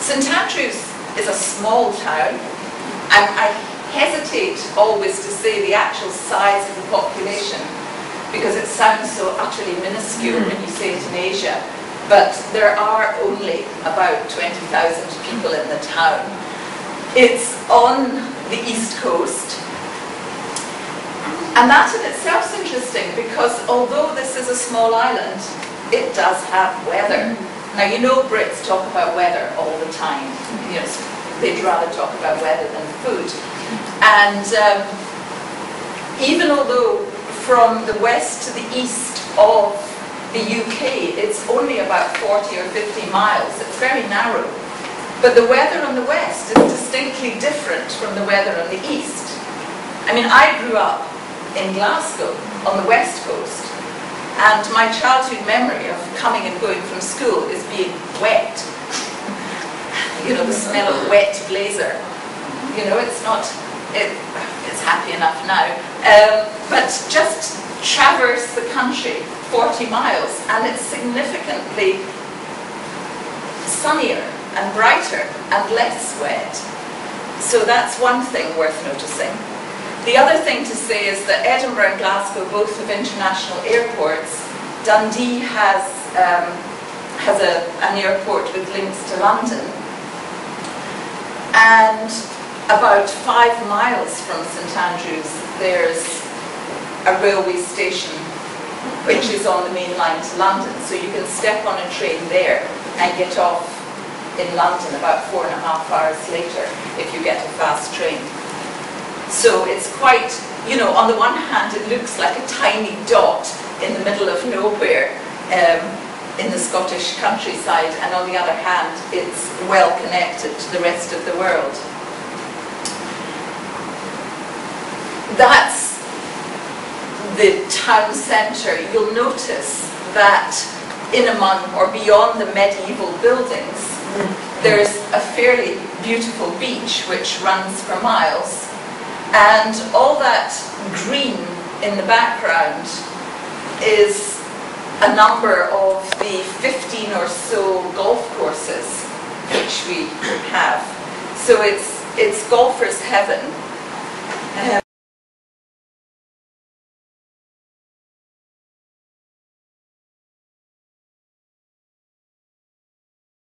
St Andrews is a small town, and I hesitate always to say the actual size of the population because it sounds so utterly minuscule when you say it in Asia, but there are only about 20,000 people in the town. It's on the east coast, and that in itself is interesting because although this is a small island, it does have weather. Now, you know Brits talk about weather all the time. You know, they'd rather talk about weather than food. And even although from the west to the east of the UK, it's only about 40 or 50 miles. It's very narrow. But the weather on the west is distinctly different from the weather on the east. I mean, I grew up in Glasgow on the west coast, and my childhood memory of coming and going from school is being wet. You know, the smell of wet blazer. You know, it's not, it's happy enough now. But just traverse the country 40 miles and it's significantly sunnier and brighter and less wet. So that's one thing worth noticing. The other thing to say is that Edinburgh and Glasgow both have international airports. Dundee has an airport with links to London. And about 5 miles from St Andrews, there's a railway station which is on the main line to London. So you can step on a train there and get off in London about 4.5 hours later if you get a fast train. So it's quite, you know, on the one hand it looks like a tiny dot in the middle of nowhere in the Scottish countryside, and on the other hand it's well connected to the rest of the world. That's the town centre. You'll notice that in among or beyond the medieval buildings there's a fairly beautiful beach which runs for miles, and all that green in the background is a number of the 15 or so golf courses which we have. So it's golfers' heaven.